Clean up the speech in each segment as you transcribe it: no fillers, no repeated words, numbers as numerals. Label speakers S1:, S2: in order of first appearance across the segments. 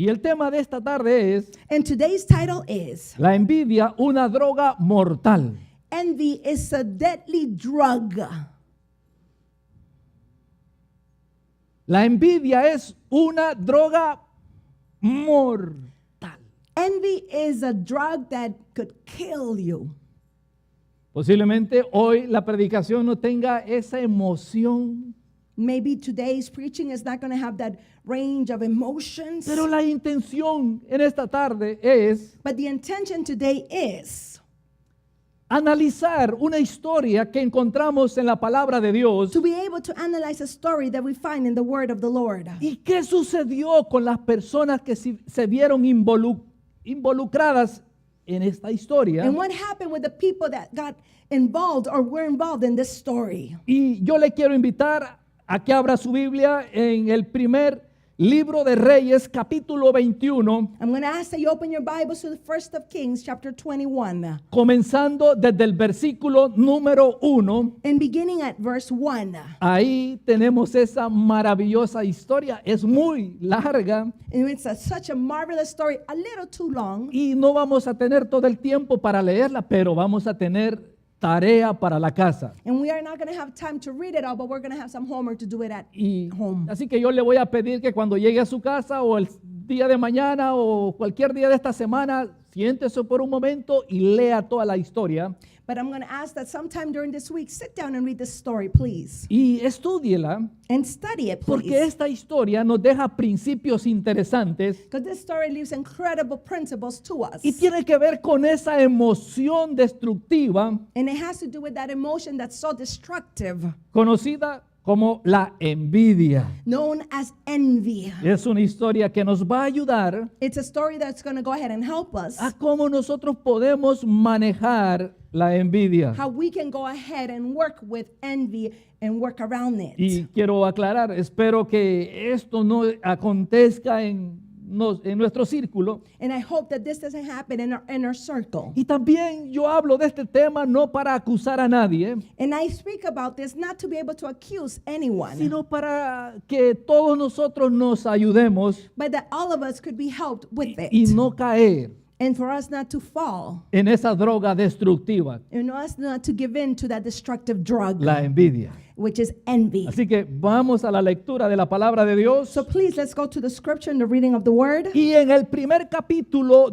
S1: Y el tema de esta tarde es
S2: And today's title is
S1: la envidia, una droga mortal.
S2: Envy is a deadly drug.
S1: La envidia es una droga mortal.
S2: Envy is a drug that could kill you.
S1: Posiblemente hoy la predicación no tenga esa emoción,
S2: Maybe today's preaching is not going to have that range of emotions.
S1: pero la intención en esta tarde es
S2: But the intention today is
S1: analizar una historia que encontramos en la palabra de Dios
S2: to be able to analyze a story that we find in the word of the Lord.
S1: y qué sucedió con las personas que se vieron involucradas en esta historia.
S2: And what happened with the people that got involved or were involved in this story.
S1: Y yo le quiero invitar a que abra su Biblia en el primer libro de Reyes, capítulo 21,
S2: I'm going to ask that you open your Bibles to the First of Kings, chapter 21,
S1: comenzando desde el versículo número 1.
S2: and beginning at verse 1.
S1: Ahí tenemos esa maravillosa historia. Es muy larga
S2: And it's such a marvelous story, a little too long.
S1: y no vamos a tener todo el tiempo para leerla, pero vamos a tener tarea para la casa.
S2: And we are not going to have time to read it all, but we're going to have some homework to do it at
S1: Y
S2: home.
S1: así que yo le voy a pedir que cuando llegue a su casa o el día de mañana o cualquier día de esta semana, siéntese por un momento y lea toda la historia
S2: But I'm going to ask that sometime during this week, sit down and read this story, please.
S1: y estúdiela,
S2: And study it,
S1: porque
S2: please.
S1: esta historia nos deja principios interesantes
S2: Because this story leaves incredible principles to us.
S1: y tiene que ver con esa emoción destructiva
S2: And it has to do with that emotion that's so destructive,
S1: conocida como la envidia.
S2: known as envy.
S1: Es una historia que nos va a ayudar
S2: It's a story that's going to go ahead and help us
S1: a cómo nosotros podemos manejar la envidia.
S2: how we can go ahead and work with envy and work around it.
S1: Y quiero aclarar, espero que esto no acontezca en nuestro círculo.
S2: And I hope that this doesn't happen in our inner circle.
S1: Y también yo hablo de este tema no para acusar a nadie,
S2: And I speak about this not to be able to accuse anyone,
S1: sino para que todos nosotros nos ayudemos
S2: but that all of us could be helped with
S1: y
S2: it.
S1: no caer
S2: And for us not to fall,
S1: en esa droga destructiva,
S2: and us not to give in to that destructive drug,
S1: la envidia.
S2: which is envy.
S1: Así que vamos a la lectura de la palabra de Dios.
S2: So please, let's go to the scripture and the reading of the word.
S1: Y en el primer capítulo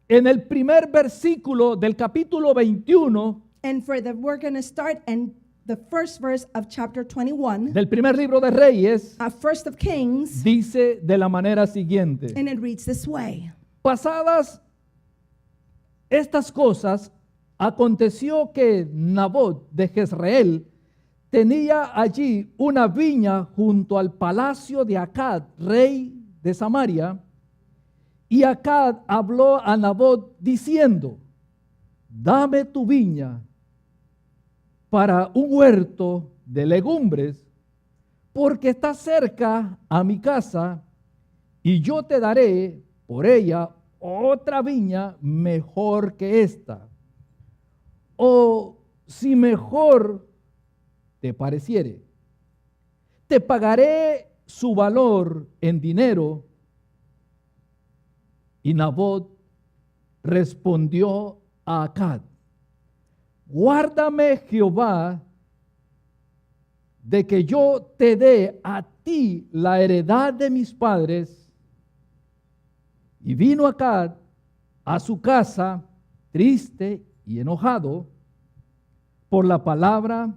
S1: en el primer versículo del capítulo 21
S2: And we're going to start in the first verse of chapter 21,
S1: del primer libro de Reyes,
S2: First of Kings,
S1: dice de la manera siguiente:
S2: and it reads this way.
S1: pasadas estas cosas, aconteció que Nabot de Jezreel tenía allí una viña junto al palacio de Acab, rey de Samaria, y Acab habló a Nabot diciendo: dame tu viña para un huerto de legumbres, porque está cerca a mi casa, y yo te daré por ella otra viña mejor que esta. O si mejor te pareciere, te pagaré su valor en dinero. Y Nabot respondió a Acab: guárdame Jehová de que yo te dé a ti la heredad de mis padres. Y vino Acab a su casa triste y enojado por la palabra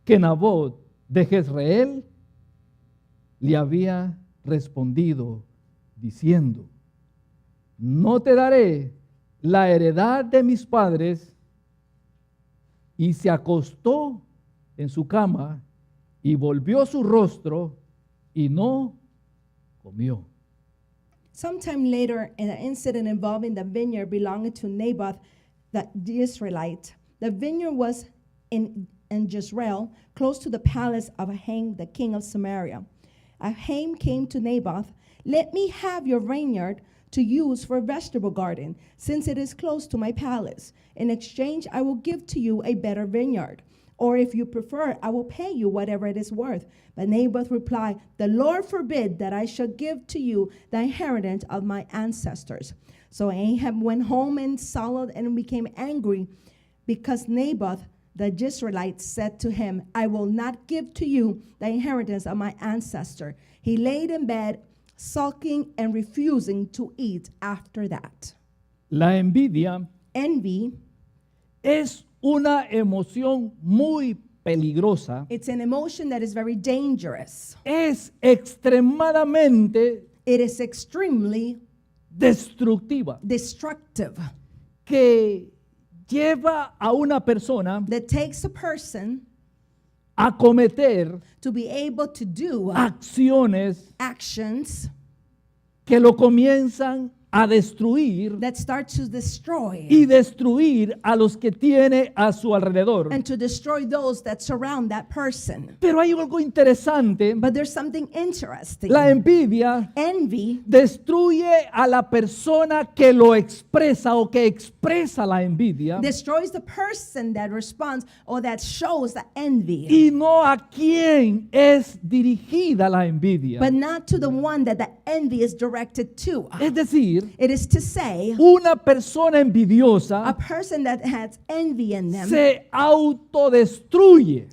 S1: que Nabot de Jezreel le había respondido, diciendo: no te daré la heredad de mis padres. Y se acostó en su cama y volvió su rostro y no comió.
S2: Sometime later, in an incident involving the vineyard belonging to Naboth the Israelite, the vineyard was in Jezreel, close to the palace of Aham, the king of Samaria. Aham came to Naboth, let me have your vineyard to use for a vegetable garden, since it is close to my palace. In exchange, I will give to you a better vineyard. Or if you prefer, I will pay you whatever it is worth. But Naboth replied, the Lord forbid that I should give to you the inheritance of my ancestors. So Ahab went home and sullen and became angry because Naboth the Jezreelite said to him, I will not give to you the inheritance of my ancestor. He laid in bed, sulking and refusing to eat after that.
S1: La envidia
S2: Envy,
S1: es una emoción muy peligrosa.
S2: it's an emotion that is very dangerous.
S1: Es extremadamente
S2: It is extremely
S1: destructiva,
S2: destructive
S1: que lleva a una persona
S2: that takes a person
S1: a cometer
S2: to be able to do
S1: acciones
S2: actions
S1: que lo comienzan a destruir
S2: that start to destroy
S1: y destruir a los que tiene a su alrededor.
S2: and to destroy those that surround that person.
S1: Pero hay algo interesante.
S2: But there's something interesting.
S1: La envidia
S2: Envy
S1: destruye a la persona que lo expresa o que expresa la envidia
S2: destroys the person that responds or that shows the envy,
S1: y no a quien es dirigida la envidia.
S2: but not to the one that the envy is directed to.
S1: Es decir,
S2: It is to say,
S1: una persona
S2: a
S1: envidiosa
S2: person that has envy in them,
S1: se autodestruye.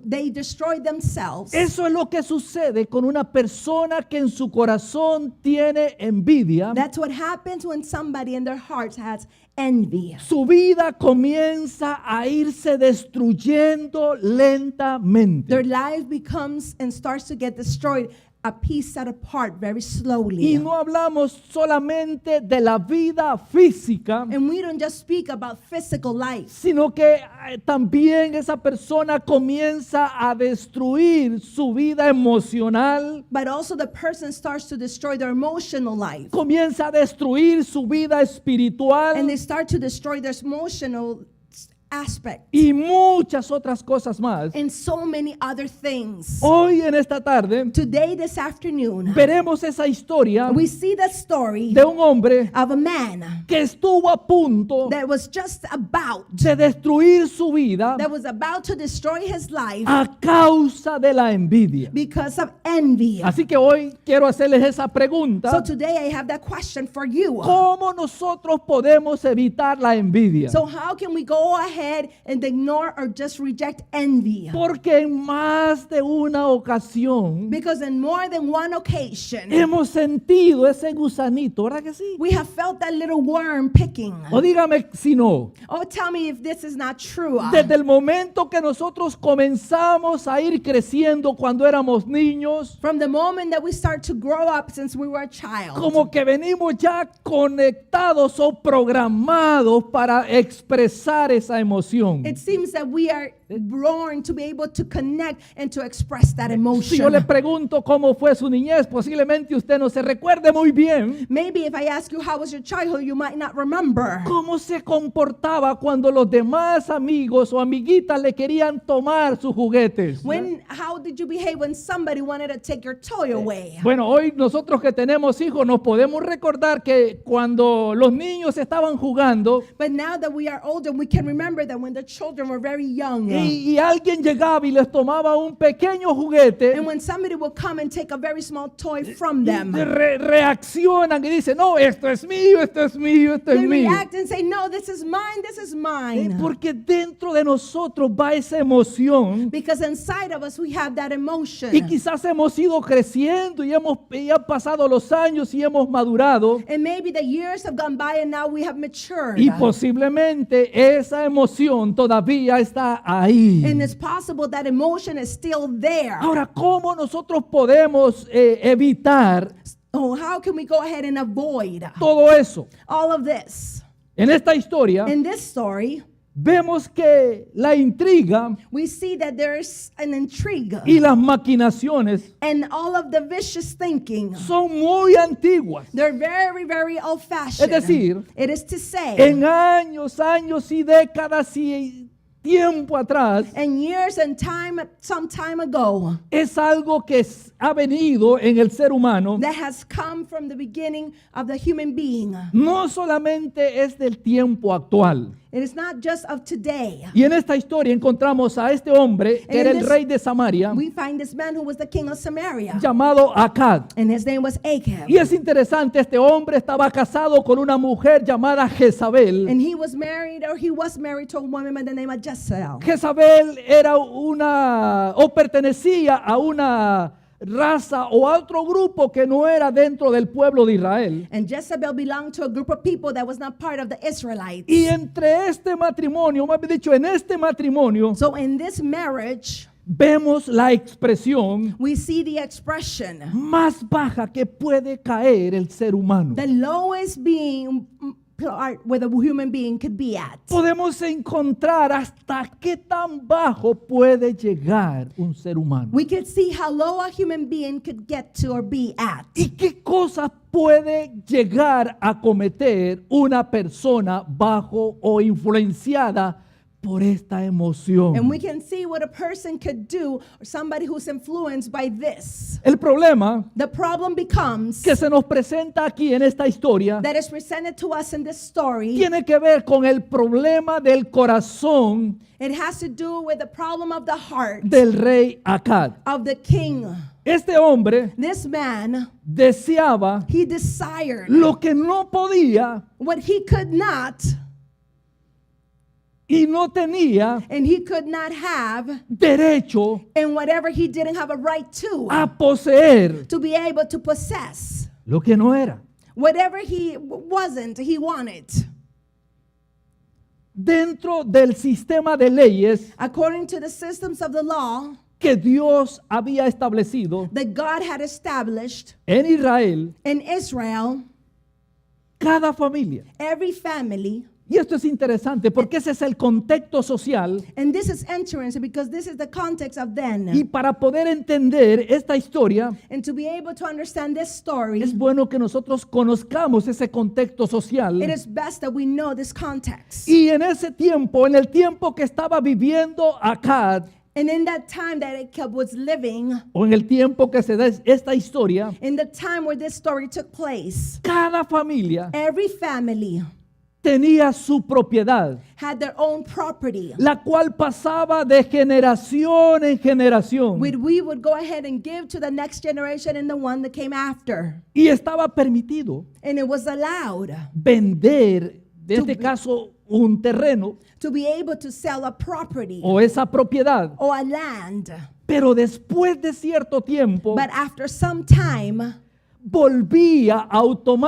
S2: they destroy themselves.
S1: Eso es lo que sucede con una persona que en su corazón tiene envidia.
S2: That's what happens when somebody in their hearts has envy.
S1: Su vida comienza a irse destruyendo lentamente.
S2: Their life becomes and starts to get destroyed a piece at a part very slowly.
S1: Y no hablamos solamente de la vida física,
S2: And we don't just speak about physical life,
S1: sino que también esa persona comienza a destruir su vida emocional,
S2: but also the person starts to destroy their emotional life.
S1: comienza a destruir su vida espiritual
S2: And they start to destroy their emotional aspect
S1: y muchas otras cosas más.
S2: and so many other things.
S1: Hoy en esta tarde
S2: Today, this afternoon,
S1: veremos esa historia
S2: we see the story
S1: de un hombre
S2: of a man
S1: que estuvo a punto
S2: that was just about,
S1: de destruir su vida
S2: that was about to destroy his life
S1: a causa de la envidia.
S2: because of envy.
S1: Así que hoy quiero hacerles esa
S2: So
S1: pregunta.
S2: today I have that question for you.
S1: ¿Cómo nosotros podemos evitar la envidia?
S2: So how can we go ahead and ignore or just reject envy?
S1: Porque en más de una ocasión
S2: Because in more than one occasion,
S1: hemos sentido ese gusanito, ¿verdad que sí?
S2: we have felt that little worm picking.
S1: O dígame si no.
S2: Oh, tell me if this is not true.
S1: Desde el momento que nosotros comenzamos a ir creciendo cuando éramos niños,
S2: From the moment that we start to grow up since we were a child,
S1: como que venimos ya conectados o programados para expresar esa emoción.
S2: it seems that we are born to be able to connect and to express that
S1: Si yo le
S2: emotion.
S1: pregunto cómo fue su niñez, posiblemente usted no se recuerde muy bien
S2: Maybe if I ask you how was your childhood, you might not remember.
S1: cómo se comportaba cuando los demás amigos o amiguitas le querían tomar sus juguetes.
S2: How did you behave when somebody wanted to take your toy away?
S1: Bueno, hoy nosotros que tenemos hijos nos podemos recordar que cuando los niños estaban jugando
S2: But now that we are older, we can remember that when the children were very young,
S1: y alguien llegaba y les tomaba un pequeño juguete,
S2: and when somebody will come and take a very small toy from them,
S1: reaccionan y dicen, no, esto es mío, esto es mío, esto es
S2: they
S1: mío.
S2: react and say, no, this is mine, this is mine.
S1: Porque dentro de nosotros va esa emoción
S2: Because inside of us, we have that emotion.
S1: y quizás hemos ido creciendo y han pasado los años y hemos madurado
S2: And maybe the years have gone by and now we have matured.
S1: y posiblemente esa emoción todavía está ahí.
S2: And it's possible that emotion is still there.
S1: Ahora, ¿cómo nosotros podemos evitar
S2: Oh, how can we go ahead and avoid
S1: todo eso?
S2: all of this?
S1: En esta historia
S2: In this story,
S1: vemos que la intriga
S2: we see that there's an intrigue
S1: y las maquinaciones
S2: and all of the vicious thinking.
S1: son muy antiguas.
S2: They're very, very old-fashioned.
S1: Es decir,
S2: it is to say,
S1: en años y décadas y tiempo atrás,
S2: and years and time, some time ago,
S1: es algo que ha venido en el ser humano.
S2: that has come from the beginning of the human being.
S1: No solamente es del tiempo actual.
S2: It is not just of today.
S1: Y en esta historia encontramos a este hombre que era el rey de Samaria,
S2: We find this man who was the king of Samaria,
S1: llamado Acab.
S2: and his name was Ahab.
S1: Y es interesante, este hombre estaba casado con una mujer llamada Jezabel.
S2: And he was married to a woman by the name of Jezebel.
S1: Jezabel era o pertenecía a una raza o a otro grupo que no era dentro del pueblo de Israel.
S2: And Jezebel belonged to a group of people that was not part of the Israelites.
S1: Y entre este matrimonio, más bien dicho, en este matrimonio,
S2: So in this marriage,
S1: vemos la expresión
S2: we see the expression,
S1: más baja que puede caer el ser humano.
S2: the lowest being part where the human being could be at.
S1: Podemos encontrar hasta qué tan bajo puede llegar un ser humano.
S2: We could see how low a human being could get to or be at.
S1: ¿Y qué cosas puede llegar a cometer una persona bajo o influenciada por esta emoción?
S2: And we can see what a person could do, or somebody who's influenced by this.
S1: El problema
S2: The problem becomes
S1: que se nos presenta aquí en esta historia
S2: that is presented to us in this story.
S1: tiene que ver con el problema del corazón
S2: It has to do with the problem of the heart
S1: del rey Acab.
S2: of the king.
S1: Este hombre
S2: This man,
S1: deseaba
S2: he desired
S1: lo que no podía
S2: what he could not,
S1: y no tenía
S2: and he could not have,
S1: derecho
S2: and whatever he didn't have a right to
S1: poseer
S2: be able to possess.
S1: lo que no era.
S2: Whatever he wasn't, he wanted.
S1: Dentro del sistema de leyes
S2: According to the systems of the law
S1: que Dios había establecido
S2: that God had established
S1: en Israel,
S2: in Israel,
S1: cada familia.
S2: every family,
S1: Y esto es interesante porque ese es el contexto social.
S2: and this is interesting because this is the context of
S1: Y
S2: then.
S1: para poder entender esta historia,
S2: And to be able to understand this story,
S1: es bueno que nosotros conozcamos ese contexto social.
S2: it is best that we know this context.
S1: Y en ese tiempo, en el tiempo que estaba viviendo Acab,
S2: And in that time that Ahab was living,
S1: o en el tiempo que se da esta historia,
S2: in the time where this story took place,
S1: cada familia
S2: every family
S1: tenía su propiedad,
S2: had their own property,
S1: la cual pasaba de generación en generación.
S2: which we would go ahead and give to the next generation and the one that came after.
S1: Y estaba permitido
S2: And it was allowed
S1: vender, en este caso, un terreno
S2: to be able to sell a property
S1: o esa propiedad.
S2: or a land.
S1: Pero después de cierto tiempo,
S2: But after some time,
S1: volvía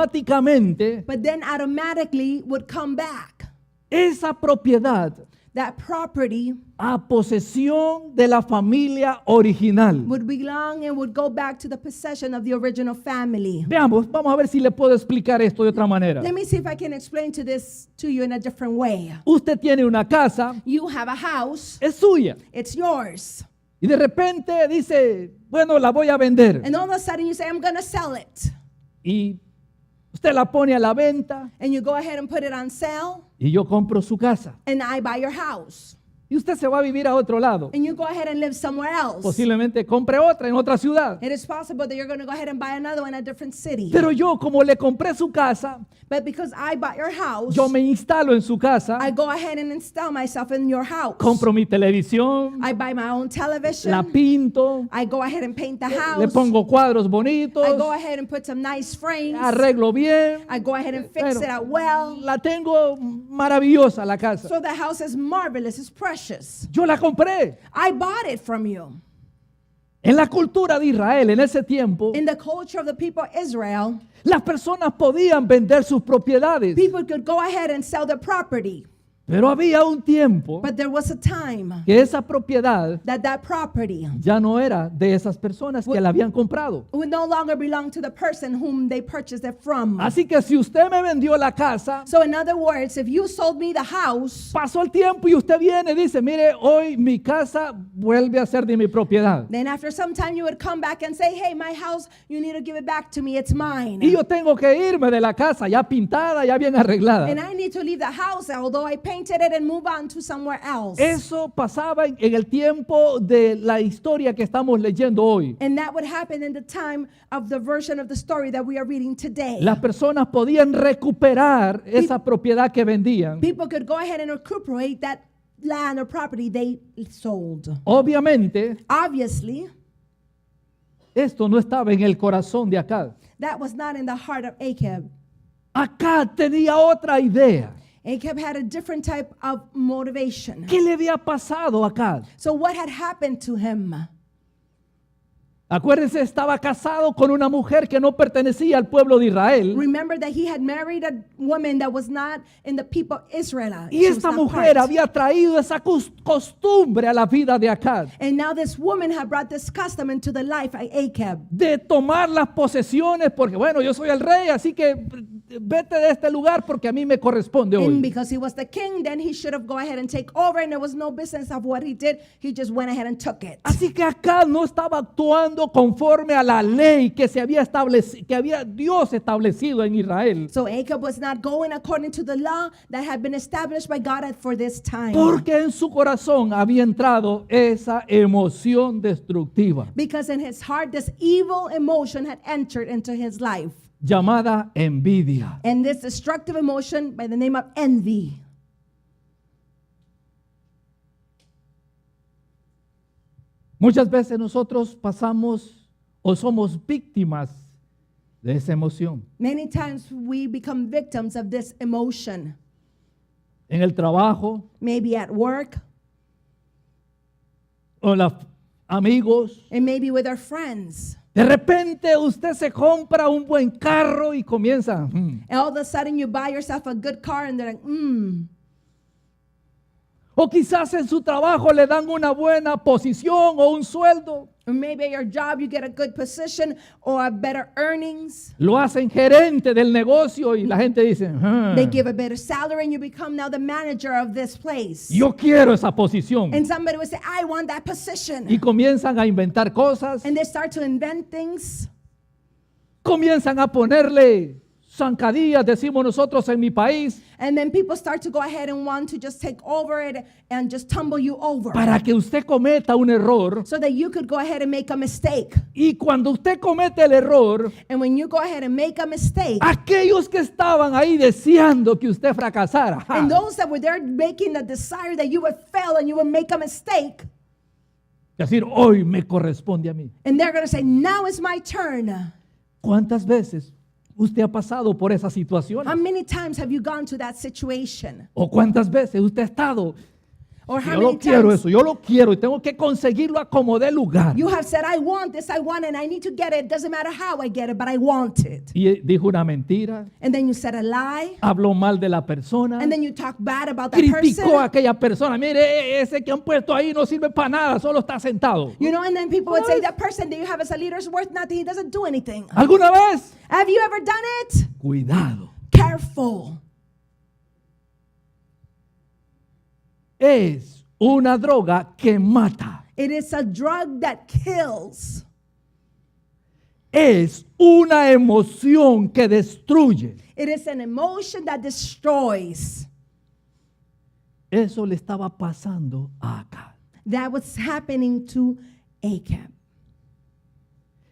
S1: automáticamente
S2: but then automatically would come back.
S1: esa propiedad
S2: That property
S1: a posesión de la familia original.
S2: would belong and would go back to the possession of the original family.
S1: Veamos, vamos a ver si le puedo explicar esto de otra manera.
S2: Let me see if I can explain this to you in a different way.
S1: Usted tiene una casa,
S2: You have a house,
S1: es suya,
S2: it's yours.
S1: y de repente dice, bueno, la voy a vender.
S2: And all of a sudden you say, I'm going to sell it.
S1: Y usted la pone a la venta
S2: And you go ahead and put it on sale,
S1: y yo compro su casa.
S2: and I buy your house.
S1: Y usted se va a vivir a otro lado.
S2: And you go ahead and live somewhere else.
S1: Posiblemente compre otra en otra ciudad.
S2: It is possible that you're going to go ahead and buy another one in a different city.
S1: Pero yo, como le compré su casa,
S2: But because I bought your house,
S1: yo me instalo en su casa,
S2: I go ahead and install myself in your house.
S1: compro mi televisión,
S2: I buy my own television.
S1: la pinto,
S2: I go ahead and paint the
S1: le
S2: house.
S1: pongo cuadros
S2: I go
S1: bonitos,
S2: ahead and put some nice frames.
S1: arreglo bien.
S2: I go ahead and fix
S1: Bueno,
S2: it out well.
S1: la tengo maravillosa la casa.
S2: So the house is marvelous, it's precious.
S1: Yo la compré.
S2: I bought it from you.
S1: En la cultura de Israel, en ese tiempo,
S2: In the culture of the people of Israel,
S1: las personas podían vender sus propiedades.
S2: people could go ahead and sell their property.
S1: Pero había un tiempo
S2: But there was a time
S1: que esa propiedad
S2: that property
S1: ya no era de esas personas que la habían comprado.
S2: would no longer belong to the person whom they purchased it from.
S1: Así que si usted me vendió la casa,
S2: So in other words, if you sold me the house,
S1: pasó el tiempo y usted viene y dice, mire, hoy mi casa vuelve a ser de mi propiedad.
S2: then after some time you would come back and say, hey, my house, you need to give it back to me, it's mine.
S1: Y yo tengo que irme de la casa ya pintada, ya bien arreglada.
S2: And I need to leave the house, although I paid painted it and move on to somewhere else.
S1: Eso pasaba en el tiempo de la historia que estamos leyendo hoy.
S2: And that would happen in the time of the version of the story that we are reading today.
S1: Las personas podían recuperar esa propiedad que vendían.
S2: People could go ahead and recuperate that land or property they sold.
S1: Obviamente,
S2: Obviously,
S1: esto no estaba en el corazón de Acab.
S2: that was not in the heart of Acab.
S1: Acab tenía otra idea.
S2: Acab had a different type of motivation.
S1: ¿Qué le había pasado a Acab?
S2: So what had happened to him?
S1: Acuérdense, estaba casado con una mujer que no pertenecía al pueblo de Israel.
S2: Remember that he had married a woman that was not in the people of Israel.
S1: Y esta mujer había traído esa costumbre a la vida de Acab,
S2: And now this woman had brought this custom into the life of Acab.
S1: de tomar las posesiones, porque bueno, yo soy el rey, así que vete de este lugar porque a mí me corresponde
S2: And
S1: hoy.
S2: because he was the king, then he should have go ahead and take over, and there was no business of what he did. He just went ahead and took it.
S1: Así que Acab no estaba actuando conforme a la ley que se había establecido, que había Dios establecido en Israel,
S2: So Acab was not going according to the law that had been established by God for this time.
S1: porque en su corazón había entrado esa emoción destructiva
S2: Because in his heart, this evil emotion had entered into his life.
S1: llamada envidia.
S2: And this destructive emotion by the name of envy.
S1: Muchas veces nosotros pasamos o somos víctimas de esa emoción.
S2: Many times we become victims of this emotion.
S1: En el trabajo,
S2: Maybe at work,
S1: o los amigos.
S2: and maybe with our friends.
S1: De repente usted se compra un buen carro y comienza.
S2: And all of a sudden you buy yourself a good car and they're like,
S1: O quizás en su trabajo le dan una buena posición o un sueldo.
S2: Or maybe at your job you get a good position or a better earnings.
S1: Lo hacen gerente del negocio y la gente dice,
S2: They give a better salary and you become now the manager of this place.
S1: yo quiero esa posición.
S2: And somebody would say, I want that position.
S1: Y comienzan a inventar cosas,
S2: And they start to invent things.
S1: comienzan a ponerle zancadillas, decimos nosotros en mi país,
S2: And then people start to go ahead and want to just take over it and just tumble you over.
S1: para que usted cometa un error.
S2: So that you could go ahead and make a mistake.
S1: Y cuando usted comete el error,
S2: And when you go ahead and make a mistake,
S1: aquellos que estaban ahí deseando que usted fracasara,
S2: and those that were there making the desire that you would fail and you would make a mistake,
S1: decir, hoy me corresponde a mí.
S2: and they're going to say, now is my turn.
S1: ¿Cuántas veces usted ha pasado por esa situación?
S2: How many times have you gone to that situation?
S1: ¿O cuántas veces usted ha estado?
S2: Or how
S1: Yo lo
S2: many
S1: quiero
S2: times
S1: eso, yo lo quiero y tengo que conseguirlo a como dé lugar.
S2: you have said, I want this, I want it, and I need to get it. Doesn't matter how I get it, but I want it.
S1: Y dijo una mentira,
S2: And then you said a lie,
S1: habló mal de la persona,
S2: and then you talk bad about that
S1: criticó a
S2: person.
S1: aquella persona. Mire, ese que han puesto ahí no sirve para nada, solo está sentado.
S2: You know, and then people would say, that person that you have as a leader is worth nothing. He doesn't do anything.
S1: ¿Alguna vez?
S2: Have you ever done it?
S1: Cuidado.
S2: Careful.
S1: Es una droga que mata.
S2: It is a drug that kills.
S1: Es una emoción que destruye.
S2: It is an emotion that destroys.
S1: Eso le estaba pasando a Acab.
S2: That was happening to Acab.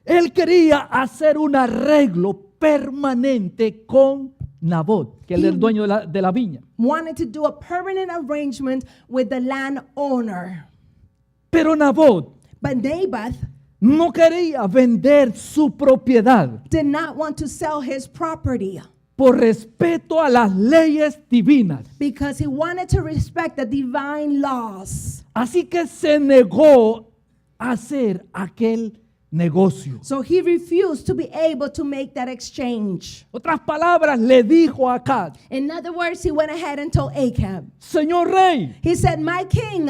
S1: Él quería hacer un arreglo permanente con Nabot, que es el dueño de la viña.
S2: Wanted to do a permanent arrangement with the landowner.
S1: Pero Nabot
S2: But Naboth
S1: no quería vender su propiedad
S2: did not want to sell his property
S1: por respeto a las leyes divinas.
S2: because he wanted to respect the divine laws.
S1: Así que se negó a hacer aquel negocio.
S2: So he refused to be able to make that exchange.
S1: Otras palabras, le dijo a Acab,
S2: In other words, he went ahead and told Acab.
S1: Señor rey,
S2: He said, my king,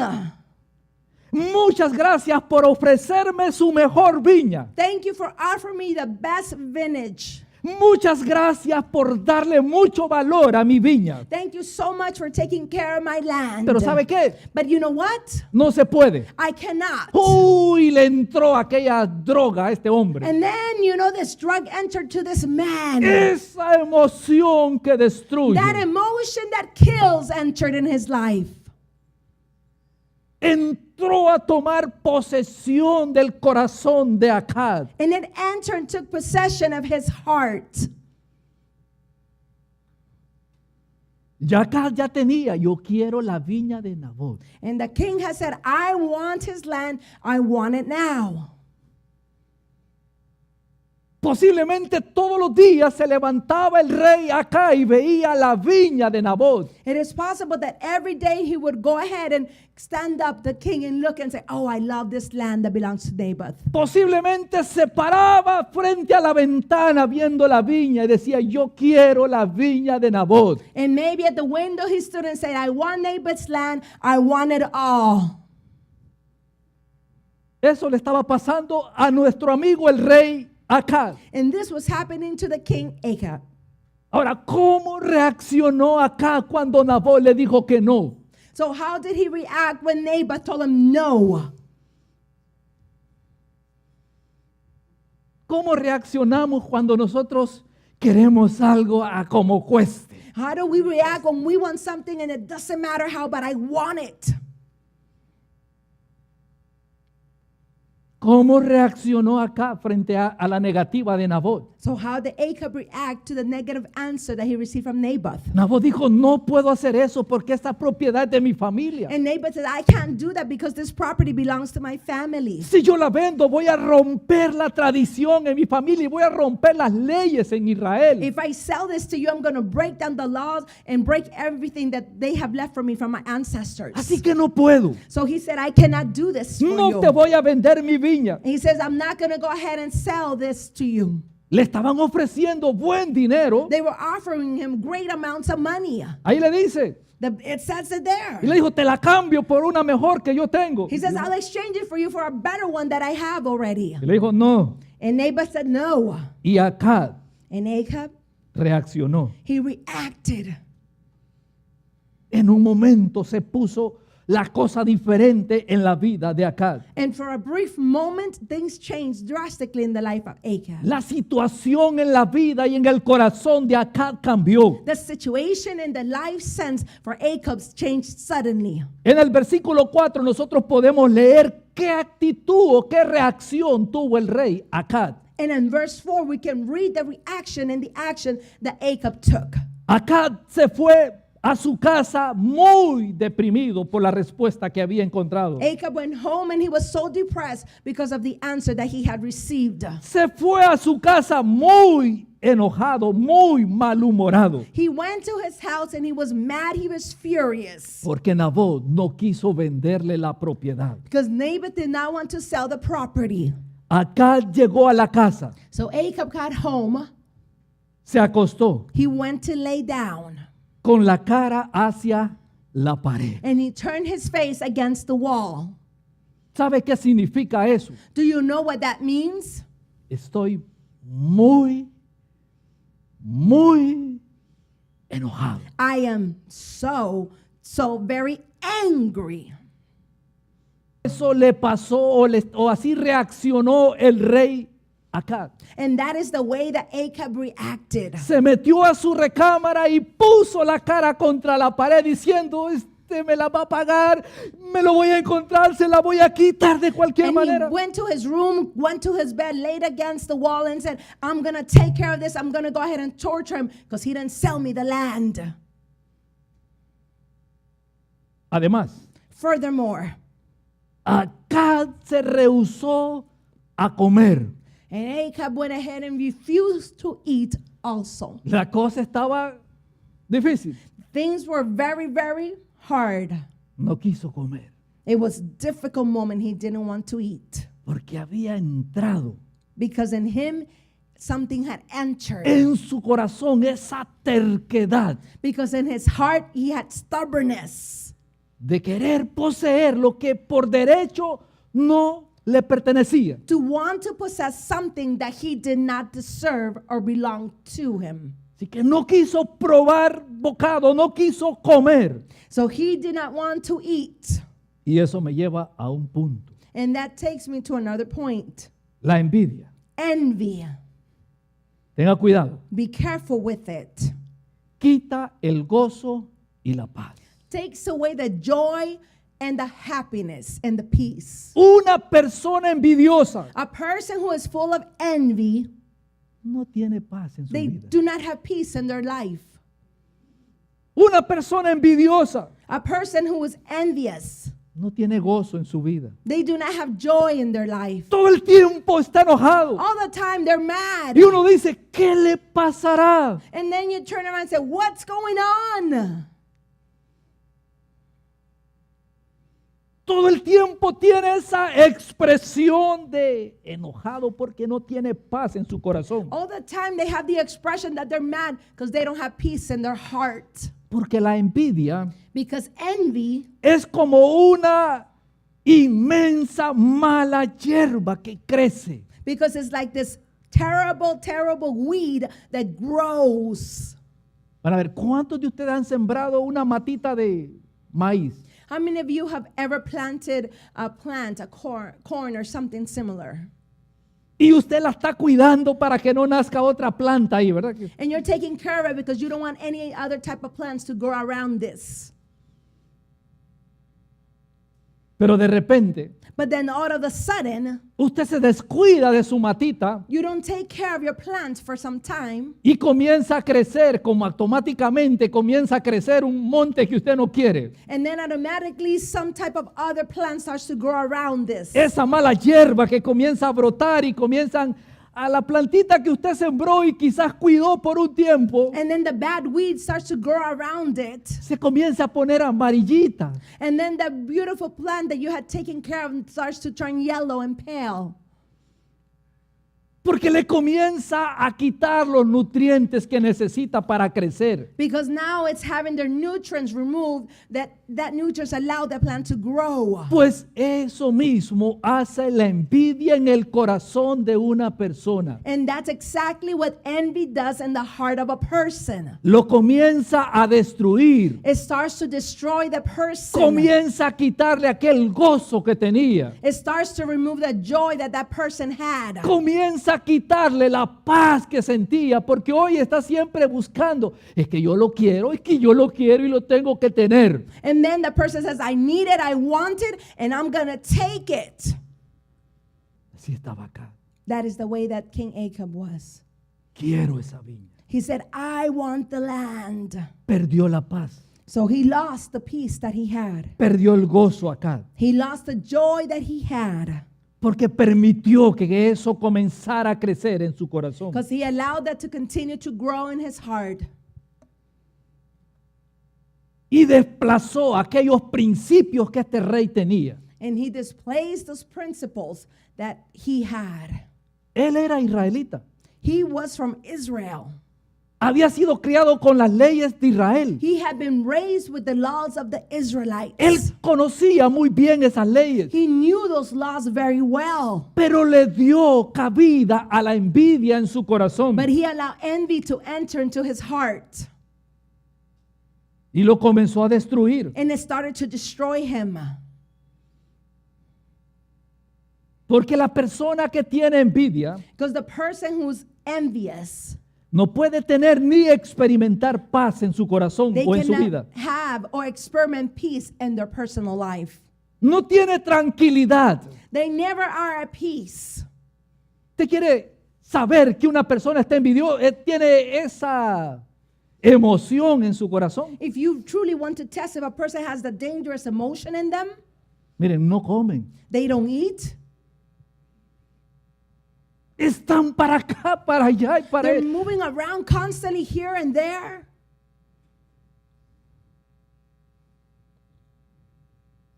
S1: muchas gracias por ofrecerme su mejor viña.
S2: thank you for offering me the best vintage.
S1: muchas gracias por darle mucho valor a mi viña.
S2: Thank you so much for taking care of my land.
S1: Pero ¿sabe qué?
S2: But you know what?
S1: No se puede.
S2: I cannot.
S1: Uy, le entró aquella droga a este hombre.
S2: And then, you know, this drug entered to this man.
S1: Esa emoción que destruye.
S2: That emotion that kills entered in his life.
S1: Entró a tomar posesión del corazón de Acab.
S2: And it entered and took possession of his heart.
S1: Y Acab ya tenía, yo quiero la viña de Nabot.
S2: And the king has said, I want his land. I want it now.
S1: Posiblemente todos los días se levantaba el rey Acab y veía la viña de Nabot.
S2: It is possible that every day he would go ahead and stand up, the king, and look and say, oh, I love this land that belongs to Naboth.
S1: Posiblemente se paraba frente a la ventana viendo la viña y decía, yo quiero la viña de Nabot.
S2: And maybe at the window he stood and said, I want Naboth's land. I want it all.
S1: Eso le estaba pasando a nuestro amigo el rey Acab.
S2: And this was happening to the king Acab.
S1: Ahora, ¿cómo reaccionó Acab cuando Nabot le dijo que no?
S2: So how did he react when Naboth told him no?
S1: ¿Cómo reaccionamos cuando nosotros queremos algo a como cueste?
S2: How do we react when we want something and it doesn't matter how, but I want it?
S1: ¿Cómo reaccionó Acab frente a la negativa de Nabot?
S2: So how did Acab react to the negative answer that he received from Naboth?
S1: Nabot dijo, no puedo hacer eso porque esta propiedad es de mi familia.
S2: And Naboth said, I can't do that because this property belongs to my family.
S1: Si yo la vendo, voy a romper la tradición en mi familia y voy a romper las leyes en Israel.
S2: If I sell this to you, I'm going to break down the laws and break everything that they have left from me from my ancestors.
S1: Así que no puedo.
S2: So he said, I cannot do this for
S1: No
S2: you.
S1: te voy a vender mi viña.
S2: He says, I'm not going to go ahead and sell this to you.
S1: Le estaban ofreciendo buen dinero.
S2: They were offering him great amounts of money.
S1: Ahí le dice.
S2: It says it there.
S1: Y le dijo, te la cambio por una mejor que yo tengo.
S2: He says, I'll exchange it for you for a better one that I have already.
S1: Y le dijo, no.
S2: And Naboth said, no.
S1: Y Acab
S2: And Acab,
S1: reaccionó.
S2: he reacted.
S1: En un momento se puso la cosa diferente en la vida de Acab.
S2: And for a brief moment, things changed drastically in the life of Acab.
S1: La situación en la vida y en el corazón de Acab cambió.
S2: The situation in the life sense for Acab changed suddenly.
S1: En el versículo 4 nosotros podemos leer qué actitud o qué reacción tuvo el rey Acab.
S2: And in verse 4, we can read the reaction and the action that Acab took.
S1: Acab se fue a su casa muy deprimido por la respuesta que había encontrado.
S2: Acab went home and he was so depressed because of the answer that he had received.
S1: Se fue a su casa muy enojado, muy malhumorado.
S2: He went to his house and he was mad, he was furious.
S1: Porque Nabot no quiso venderle la propiedad.
S2: Because Naboth did not want to sell the property.
S1: Acab llegó a la casa,
S2: So Acab got home,
S1: se acostó
S2: he went to lay down,
S1: con la cara hacia la pared.
S2: and he turned his face against the wall.
S1: ¿Sabe qué significa eso?
S2: Do you know what that means?
S1: Estoy muy, muy enojado.
S2: I am so very angry.
S1: Eso le pasó o así reaccionó el rey Acab.
S2: And that is the way that Acab reacted.
S1: Se metió a su recámara y puso la cara contra la pared diciendo, me la va a pagar, me lo voy a encontrar, se la voy a quitar de cualquier
S2: And
S1: manera.
S2: he went to his room, went to his bed, laid against the wall and said, I'm going to take care of this. I'm going to go ahead and torture him because he didn't sell me the land.
S1: Además,
S2: Furthermore,
S1: Acab se rehusó a comer.
S2: and Acab went ahead and refused to eat also.
S1: La cosa estaba difícil.
S2: Things were very, very hard.
S1: No quiso comer
S2: It was a difficult moment. He didn't want to eat
S1: porque había entrado
S2: because in him something had entered.
S1: en su corazón esa terquedad
S2: Because in his heart he had stubbornness
S1: de querer poseer lo que por derecho no le pertenecía.
S2: to want to possess something that he did not deserve or belong to him.
S1: Así que no quiso probar bocado, no quiso comer.
S2: So he did not want to eat.
S1: Y eso me lleva a un punto.
S2: And that takes me to another point.
S1: La envidia.
S2: Envy.
S1: Tenga cuidado.
S2: Be careful with it.
S1: Quita el gozo y la paz.
S2: Takes away the joy and the happiness and the peace.
S1: Una persona envidiosa
S2: A person who is full of envy,
S1: no tiene paz en su
S2: they
S1: vida.
S2: do not have peace in their life.
S1: Una persona envidiosa
S2: A person who is envious,
S1: no tiene gozo en su vida.
S2: they do not have joy in their life.
S1: Todo el tiempo está enojado.
S2: All the time they're mad.
S1: Y uno dice, ¿qué le pasará?
S2: And then you turn around and say, what's going on?
S1: Todo el tiempo tiene esa expresión de enojado porque no tiene paz en su corazón.
S2: All the time they have the expression that they're mad because they don't have peace in their heart.
S1: Porque la envidia
S2: Because envy
S1: es como una inmensa mala hierba que crece.
S2: because it's like this terrible, terrible weed that grows.
S1: Van a ver, ¿cuántos de ustedes han sembrado una matita de maíz?
S2: How many of you have ever planted a plant, a corn or something similar?
S1: Y usted la está cuidando para que no nazca otra planta ahí, ¿verdad?
S2: And you're taking care of it because you don't want any other type of plants to grow around this.
S1: Pero de repente,
S2: But then all of a sudden,
S1: usted se descuida de su matita
S2: you don't take care of your plant for some time.
S1: y comienza a crecer, como automáticamente comienza a crecer un monte que usted no quiere.
S2: And then automatically some type of other plant starts to grow around this.
S1: Esa mala hierba que comienza a brotar y comienzan a la plantita que usted sembró y quizás cuidó por un tiempo,
S2: And then the bad weed starts to grow around it.
S1: se comienza a poner amarillita.
S2: And then the beautiful plant that you had taken care of starts to turn yellow and pale.
S1: Porque le comienza a quitar los nutrientes que necesita para crecer.
S2: Because now it's having their nutrients removed that nutrients allow the plant to grow.
S1: Pues eso mismo hace la envidia en el corazón de una persona.
S2: And that's exactly what envy does in the heart of a person.
S1: Lo comienza a destruir.
S2: It starts to destroy the person.
S1: Comienza a quitarle aquel gozo que tenía.
S2: It starts to remove the joy that that person had.
S1: Comienza a quitarle la paz que sentía, porque hoy está siempre buscando, es que yo lo quiero, es que yo lo quiero y lo tengo que tener.
S2: And then the person says, I need it, I want it, and I'm going to take it.
S1: Así estaba acá.
S2: That is the way that King Ahab was.
S1: Quiero esa viña.
S2: He said, I want the land.
S1: Perdió la paz.
S2: So he lost the peace that he had.
S1: Perdió el gozo acá.
S2: He lost the joy that he had
S1: Porque permitió que eso comenzara a crecer en su corazón.
S2: because he allowed that to continue to grow in his heart.
S1: Y desplazó aquellos principios que este rey tenía.
S2: And he displays those principles that he had.
S1: Él era israelita.
S2: He was from Israel.
S1: Había sido criado con las leyes de Israel.
S2: He had been raised with the laws of the Israelites.
S1: Él conocía muy bien esas leyes.
S2: He knew those laws very well.
S1: Pero le dio cabida a la envidia en su corazón.
S2: But he allowed envy to enter into his heart.
S1: Y lo comenzó a destruir.
S2: And it started to destroy him.
S1: Porque la persona que tiene envidia
S2: Because the person who's envious,
S1: no puede tener ni experimentar paz en su corazón
S2: they
S1: o en su vida.
S2: cannot have or experiment peace in their personal life.
S1: No tiene tranquilidad.
S2: They never are at peace.
S1: Usted quiere saber que una persona está envidiosa, tiene esa emoción en su corazón.
S2: If you truly want to test if a person has the dangerous emotion in them,
S1: Miren, no comen.
S2: they don't eat.
S1: Están para acá, para allá y para
S2: They're moving around constantly here and there.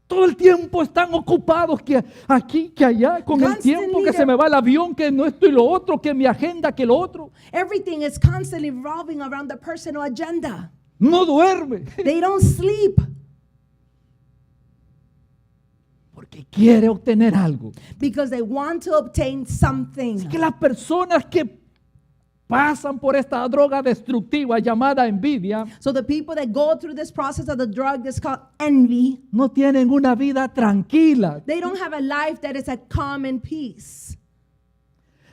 S1: todo el tiempo están ocupados, que aquí, que allá, con el tiempo que se me va el avión, que no esto y lo otro, que mi agenda, que lo otro.
S2: Everything is constantly revolving around the personal agenda.
S1: No duerme.
S2: They don't sleep.
S1: ¿Por porque quiere obtener algo.
S2: because they want to obtain something.
S1: Es que las personas que pasan por esta droga destructiva llamada envidia
S2: So the people that go through this process of the drug that's called envy,
S1: no tienen una vida tranquila.
S2: they don't have a life that is at calm and peace.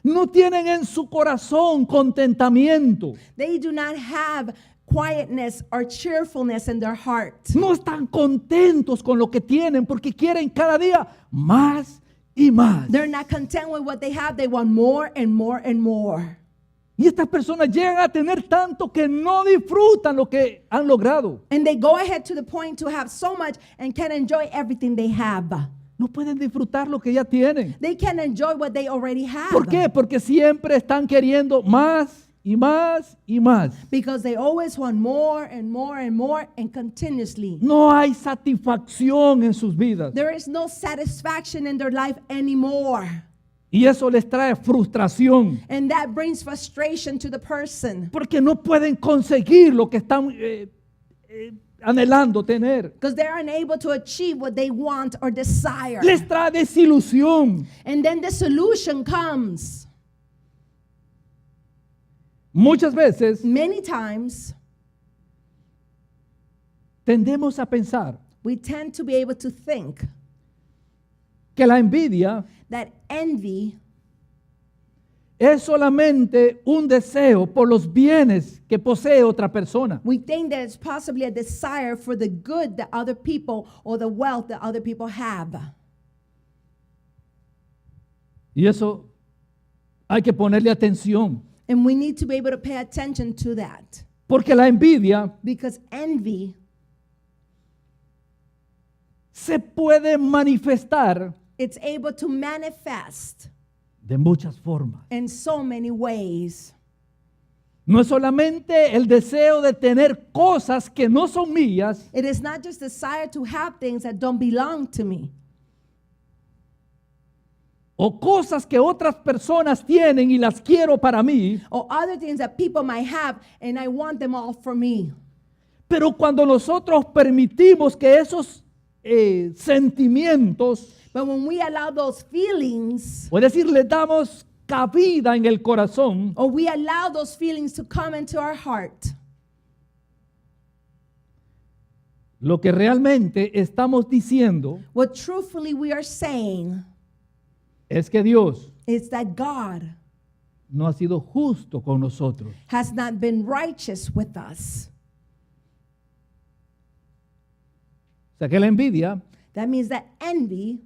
S1: No tienen en su corazón contentamiento.
S2: They do not have quietness or cheerfulness in their heart.
S1: No están contentos con lo que tienen porque quieren cada día más y más.
S2: They're not content with what they have. They want more and more and more.
S1: Y estas personas llegan a tener tanto que no disfrutan lo que han logrado.
S2: And they go ahead to the point to have so much and can enjoy everything they have.
S1: No pueden disfrutar lo que ya tienen.
S2: They can enjoy what they already have.
S1: ¿Por qué? Porque siempre están queriendo más y más y más.
S2: Because they always want more and more and more and continuously.
S1: No hay satisfacción en sus vidas.
S2: There is no satisfaction in their life anymore.
S1: Y eso les trae frustración.
S2: And that brings frustration to the person.
S1: Porque no pueden conseguir lo que están anhelando tener.
S2: Because they're unable to achieve what they want or desire.
S1: Les trae desilusión.
S2: And then the solution comes.
S1: Muchas veces
S2: Many times,
S1: tendemos a pensar
S2: we tend to be able to think
S1: que la envidia
S2: that envy
S1: es solamente un deseo por los bienes que posee otra persona.
S2: we think that it's possibly a desire for the good that other people or the wealth that other people have.
S1: Y eso hay que ponerle atención.
S2: And we need to be able to pay attention to that.
S1: Porque la envidia
S2: Because envy
S1: se puede manifestar
S2: it's able to manifest
S1: de muchas formas.
S2: in so many ways.
S1: No es solamente el deseo de tener cosas que no son mías,
S2: It is not just desire to have things that don't belong to me,
S1: o cosas que otras personas tienen y las quiero para mí,
S2: or other things that people might have and I want them all for me.
S1: pero cuando nosotros permitimos que esos sentimientos,
S2: But when we allow those feelings,
S1: o es decir, le damos cabida en el corazón,
S2: or we allow those feelings to come into our heart,
S1: lo que realmente estamos diciendo
S2: what truthfully we are saying
S1: es que Dios
S2: is that God
S1: no ha sido justo con nosotros.
S2: has not been righteous with us.
S1: O sea que la envidia
S2: That means that envy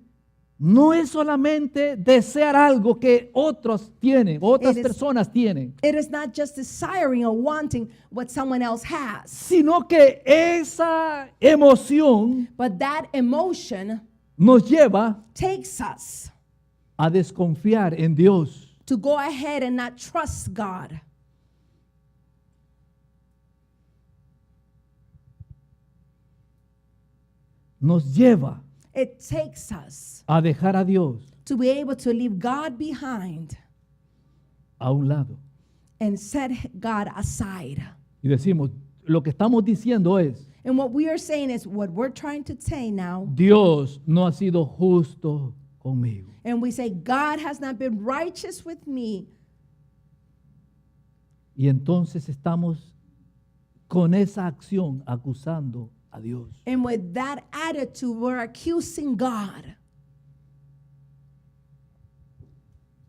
S1: no es solamente desear algo que otros tienen, otras
S2: It is-
S1: personas tienen,
S2: it is not just desiring or wanting what someone else has,
S1: sino que esa emoción
S2: but that emotion
S1: nos lleva
S2: takes us
S1: a desconfiar en Dios.
S2: to go ahead and not trust God.
S1: Nos lleva
S2: It takes us
S1: a dejar a Dios
S2: to be able to leave God behind
S1: a un lado.
S2: and set God aside.
S1: Y decimos, lo que estamos diciendo es,
S2: And what we are saying is what we're trying to say now.
S1: Dios no ha sido justo conmigo.
S2: And we say, God has not been righteous with me.
S1: Y entonces estamos con esa acción acusando a Dios.
S2: And with that attitude, we're accusing God.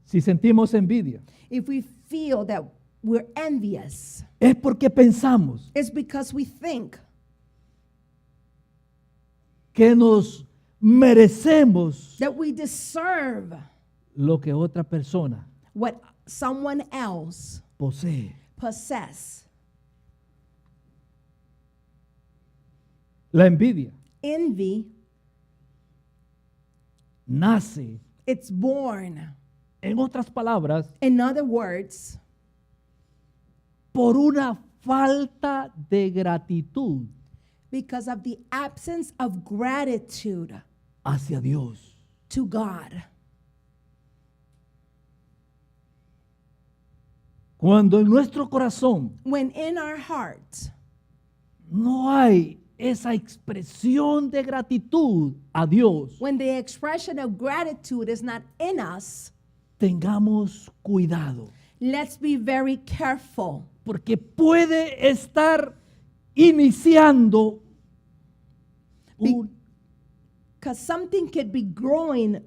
S1: Si sentimos envidia,
S2: If we feel that we're envious,
S1: es porque pensamos
S2: it's because we think
S1: que nos merecemos
S2: that we deserve
S1: lo que otra persona
S2: what someone else
S1: posee.
S2: possess.
S1: La envidia
S2: Envy,
S1: nace,
S2: it's born.
S1: en otras palabras,
S2: In other words,
S1: por una falta de gratitud
S2: because of the absence of gratitude
S1: hacia Dios.
S2: to God.
S1: Cuando en nuestro corazón
S2: When in our heart
S1: no hay esa expresión de gratitud a Dios,
S2: when the expression of gratitude is not in us,
S1: tengamos cuidado,
S2: let's be very careful.
S1: porque puede estar iniciando
S2: Because something could be growing,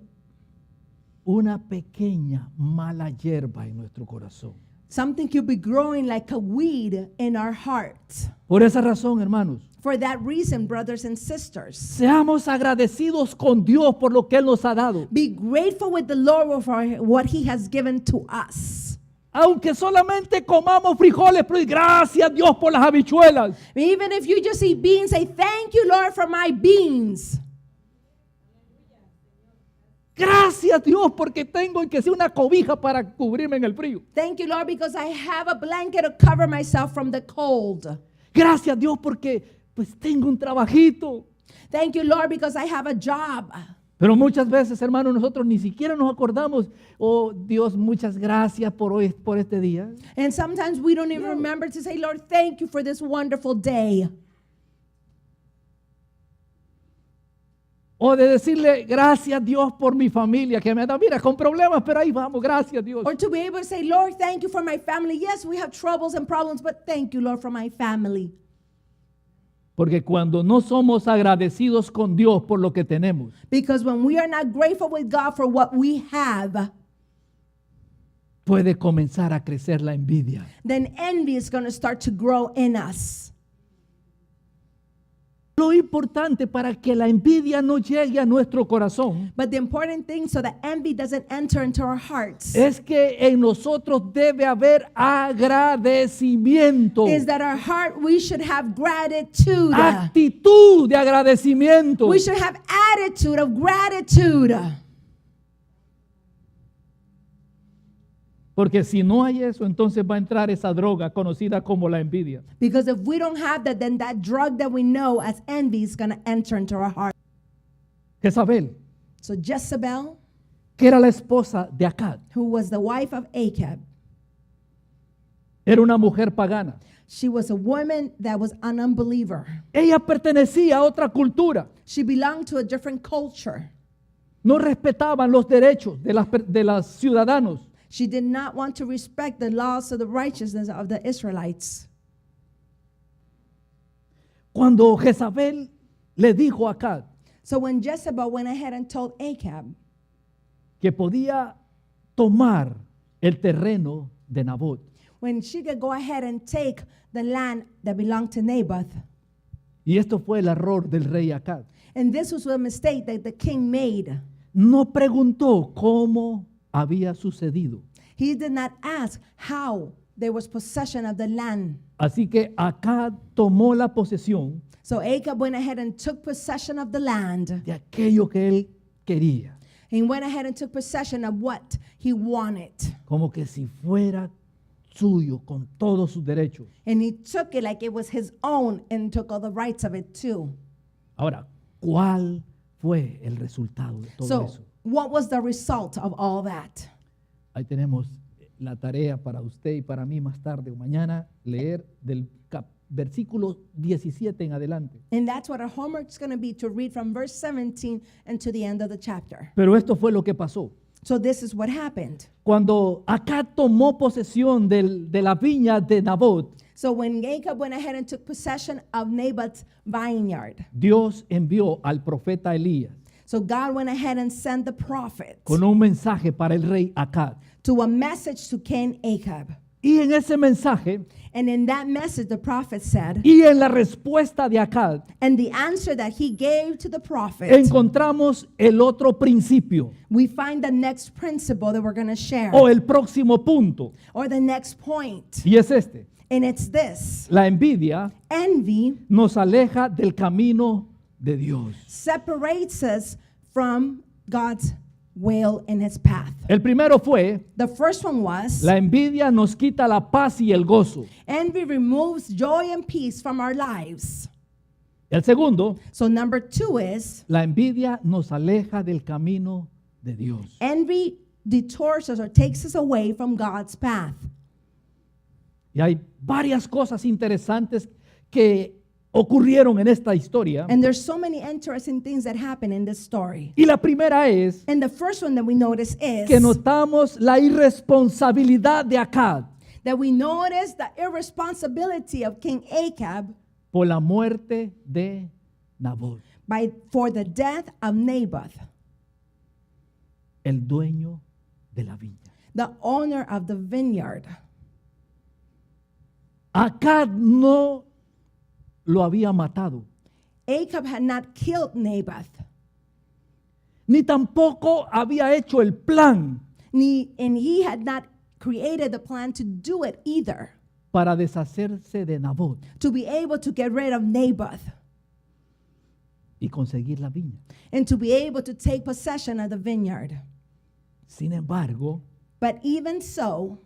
S1: una pequeña mala hierba en nuestro corazón.
S2: something could be growing like a weed in our hearts.
S1: Por esa razón, hermanos,
S2: For that reason, brothers and sisters,
S1: seamos agradecidos con Dios por lo que Él nos ha dado.
S2: be grateful with the Lord for what He has given to us.
S1: Aunque solamente comamos frijoles, pero gracias a Dios por las habichuelas.
S2: Even if you just eat beans, say, thank you, Lord, for my beans.
S1: Gracias Dios porque tengo en que sea una cobija para cubrirme en el frío.
S2: Thank you, Lord, because I have a blanket to cover myself from the cold.
S1: Gracias Dios porque pues tengo un trabajito.
S2: Thank you, Lord, because I have a job.
S1: Pero muchas veces, hermanos, nosotros ni siquiera nos acordamos, oh Dios, muchas gracias por hoy, por este día.
S2: And sometimes we don't even remember to say, Lord, thank you for this wonderful day.
S1: O de decirle, gracias Dios por mi familia que me da, mira, con problemas, pero ahí vamos, gracias Dios.
S2: Or to be able to say, Lord, thank you for my family. Yes, we have troubles and problems, but thank you, Lord, for my family.
S1: Porque cuando no somos agradecidos con Dios por lo que tenemos,
S2: Because when we are not grateful with God for what we have,
S1: puede comenzar a crecer la envidia.
S2: then envy is going to start to grow in us.
S1: Lo importante para que la envidia no llegue a nuestro corazón
S2: But the important thing so that envy doesn't enter into our hearts
S1: es que en nosotros debe haber agradecimiento,
S2: is that our heart, we should have gratitude.
S1: actitud de agradecimiento.
S2: We should have attitude of gratitude.
S1: Porque si no hay eso, entonces va a entrar esa droga conocida como la envidia.
S2: Because if we don't have that, then that drug that we know as envy is going to enter into our heart.
S1: Jezabel,
S2: So Jezebel,
S1: que era la esposa de Acab,
S2: who was the wife of Ahab,
S1: era una mujer pagana.
S2: she was a woman that was an unbeliever.
S1: Ella pertenecía a otra cultura.
S2: She belonged to a different culture.
S1: No respetaban los derechos de los ciudadanos.
S2: She did not want to respect the laws of the righteousness of the Israelites.
S1: Cuando Jezabel le dijo a Acab
S2: So when Jezebel went ahead and told Ahab
S1: que podía tomar el terreno de Nabot,
S2: when she could go ahead and take the land that belonged to Naboth,
S1: y esto fue el error del rey Acab,
S2: and this was a mistake that the king made.
S1: no preguntó cómo había sucedido.
S2: He did not ask how there was possession of the land.
S1: Así que Acab tomó la posesión
S2: So Ahab went ahead and took possession of the land.
S1: de aquello que él quería,
S2: He went ahead and took possession of what he wanted.
S1: como que si fuera suyo con todos sus derechos.
S2: And he took it like it was his own and took all the rights of it too.
S1: Ahora, ¿cuál fue el resultado de todo
S2: So
S1: eso?
S2: what was the result of all that?
S1: Ahí tenemos la tarea para usted y para mí más tarde o mañana, leer del versículo 17 en adelante.
S2: And that's what our homework is going to be, to read from verse 17 and to the end of the chapter.
S1: Pero esto fue lo que pasó.
S2: So this is what happened.
S1: Cuando Acab tomó posesión de la viña de Nabot,
S2: So when Ahab went ahead and took possession of Naboth's vineyard,
S1: Dios envió al profeta Elías
S2: so God went ahead and sent the prophet
S1: con un mensaje para el rey Acab.
S2: to a message to King Ahab.
S1: Y en ese mensaje
S2: And in that message, the prophet said,
S1: y en la respuesta de Acab,
S2: and the answer that he gave to the prophet,
S1: encontramos el otro principio
S2: we find the next principle that we're going to share,
S1: o el próximo punto.
S2: or the next point.
S1: Y es este:
S2: And it's this:
S1: la envidia
S2: envy
S1: nos aleja del camino de Dios.
S2: separates us from God's will in his path.
S1: El primero fue:
S2: The first one was,
S1: la envidia nos quita la paz y el gozo.
S2: envy removes joy and peace from our lives.
S1: El segundo:
S2: So number two is,
S1: la envidia nos aleja del camino de Dios.
S2: envy detours us or takes us away from God's path.
S1: Y hay varias cosas interesantes que ocurrieron en esta historia.
S2: And there's so many interesting things that happen in this story.
S1: Y la primera es
S2: And the first one that we notice is
S1: que notamos la irresponsabilidad de Acab
S2: that we notice the irresponsibility of King Ahab
S1: por la muerte de Nabot,
S2: for the death of Naboth,
S1: el dueño de la viña.
S2: the owner of the vineyard.
S1: Acab no lo había matado,
S2: Ahab had not killed Naboth,
S1: ni tampoco había hecho el plan
S2: and he had not created the plan to do it either,
S1: para deshacerse de Nabot
S2: to be able to get rid of Naboth
S1: y conseguir la viña.
S2: and to be able to take possession of the vineyard.
S1: Sin embargo,
S2: But even so,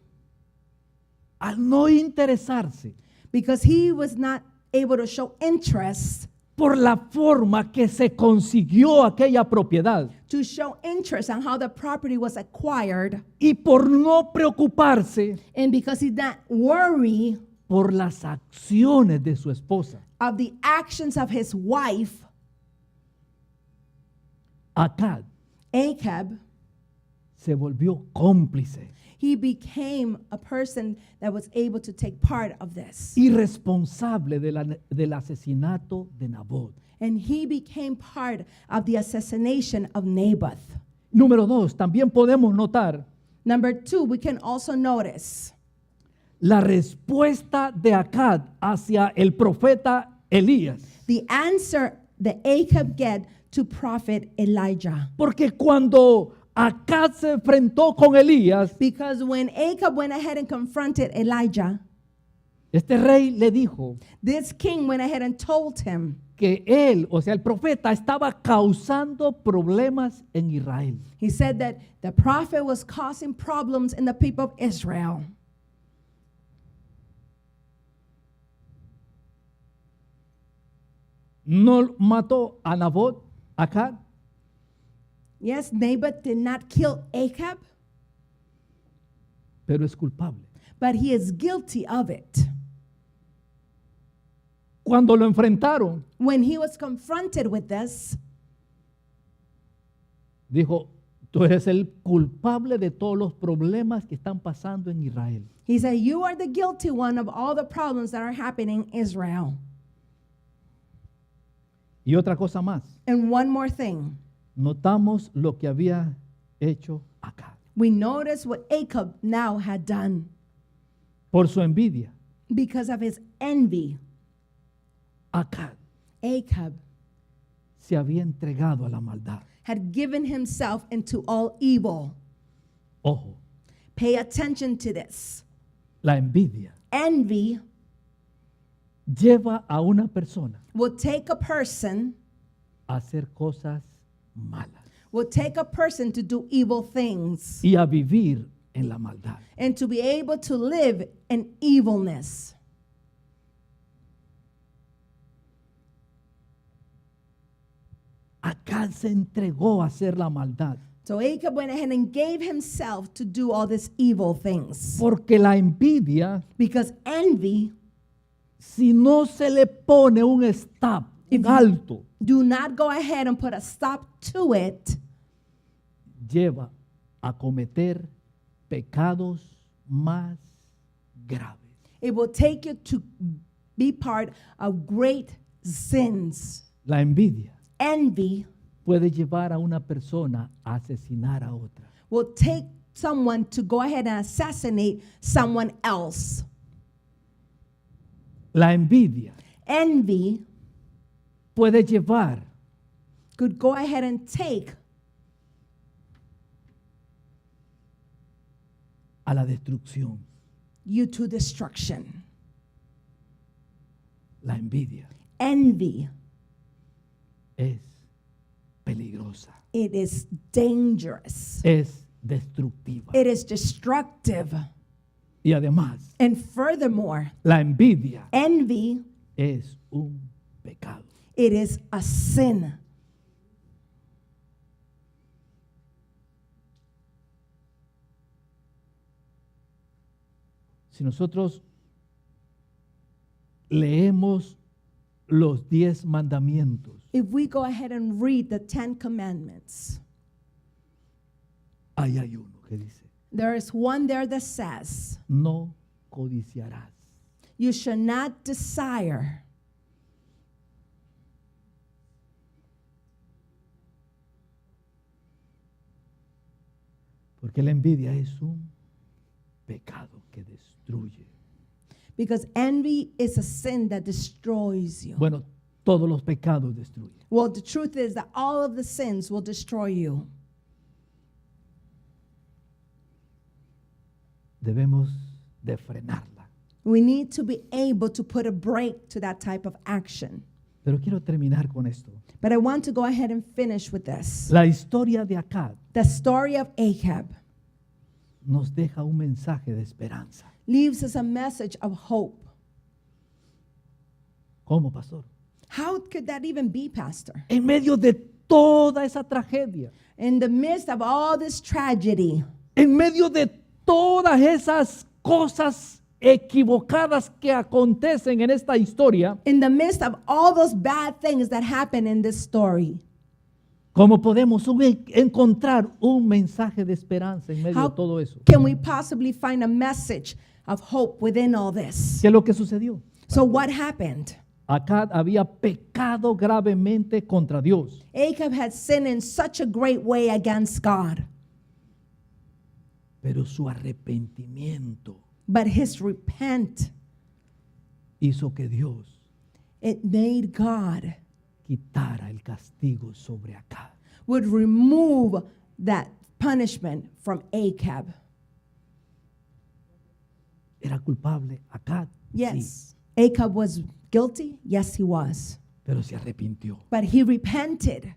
S1: al no interesarse
S2: because he was not able to show interest,
S1: por la forma que se consiguió aquella propiedad
S2: to show interest on how the property was acquired,
S1: y por no preocuparse
S2: and because he did not worry
S1: por las acciones de su esposa,
S2: of the actions of his wife,
S1: Acab
S2: Ahab,
S1: se volvió cómplice
S2: he became a person that was able to take part of this.
S1: y responsable del asesinato de Nabot.
S2: And he became part of the assassination of Naboth.
S1: Número 2, también podemos notar
S2: Number 2, we can also notice
S1: la respuesta de Acab hacia el profeta Elías.
S2: the answer that Ahab get to prophet Elijah.
S1: Porque cuando Acab se enfrentó con Elías,
S2: Because when Ahab went ahead and confronted Elijah,
S1: este rey le dijo
S2: this king went ahead and told him
S1: que él, o sea, el profeta, estaba causando problemas en Israel.
S2: He said that the prophet was causing problems in the people of Israel.
S1: No mató a Nabot, Acab,
S2: Yes, Naboth did not kill Ahab,
S1: pero es culpable.
S2: but he is guilty of it.
S1: Cuando lo enfrentaron,
S2: When he was confronted with this,
S1: dijo, tú eres el culpable de todos los problemas que están pasando en Israel.
S2: he said, "You are the guilty one of all the problems that are happening in Israel."
S1: Y otra cosa más,
S2: And one more thing,
S1: notamos lo que había hecho Acab.
S2: we notice what Ahab now had done
S1: Por su envidia,
S2: because of his envy.
S1: Acab
S2: Ahab
S1: se había entregado a la maldad.
S2: had given himself into all evil.
S1: Ojo,
S2: Pay attention to this.
S1: la envidia
S2: Envy
S1: lleva a una persona
S2: will take a person,
S1: a hacer cosas malas
S2: will take a person to do evil things
S1: y a vivir en la maldad.
S2: and to be able to live in evilness.
S1: Acab se entregó a hacer la maldad
S2: So Ahab went ahead and gave himself to do all these evil things.
S1: porque la envidia,
S2: Because envy,
S1: si no se le pone un stop, un alto,
S2: do not go ahead and put a stop to it,
S1: lleva a cometer pecados más graves.
S2: it will take you to be part of great sins.
S1: La envidia
S2: Envy
S1: puede llevar a una persona a asesinar a otra.
S2: will take someone to go ahead and assassinate someone else.
S1: La envidia
S2: Envy
S1: puede llevar
S2: could go ahead and take
S1: a la destrucción.
S2: you to destruction.
S1: La envidia
S2: Envy,
S1: es peligrosa,
S2: it is dangerous.
S1: es destructiva.
S2: It is destructive.
S1: Y además,
S2: And furthermore,
S1: la envidia
S2: envy,
S1: es un pecado.
S2: it is a sin.
S1: Si nosotros leemos los 10 mandamientos,
S2: if we go ahead and read the 10 commandments,
S1: ahí hay uno que dice,
S2: there is one there that says,
S1: no codiciarás.
S2: you shall not desire.
S1: Porque la envidia es un pecado que destruye.
S2: Because envy is a sin that destroys you.
S1: Bueno, todos los pecados destruyen.
S2: Well, the truth is that all of the sins will destroy you.
S1: Debemos de frenarla.
S2: We need to be able to put a break to that type of action.
S1: Pero quiero terminar con esto.
S2: But I want to go ahead and finish with this.
S1: La historia de Acab
S2: The story of Ahab
S1: nos deja un mensaje de esperanza.
S2: leaves us a message of hope.
S1: ¿Cómo, pastor?
S2: How could that even be, Pastor?
S1: En medio de toda esa tragedia,
S2: In the midst of all this tragedy,
S1: en medio de todas esas cosas equivocadas que acontecen en esta historia,
S2: in the midst of all those bad things that happen in this story,
S1: ¿cómo podemos encontrar un mensaje de esperanza en medio
S2: How-
S1: de todo eso?
S2: can we possibly find a message of hope within all this?
S1: ¿Qué es lo que sucedió?
S2: So what happened?
S1: Acab había pecado gravemente contra Dios.
S2: Ahab had sinned in such a great way against God,
S1: Pero su arrepentimiento
S2: but his repent,
S1: hizo que Dios
S2: it made God
S1: quitara el castigo sobre Acab.
S2: would remove that punishment from Ahab.
S1: ¿Era culpable Acab? Sí,
S2: Yes, Ahab was guilty. Yes, he was.
S1: pero se arrepintió.
S2: But he repented.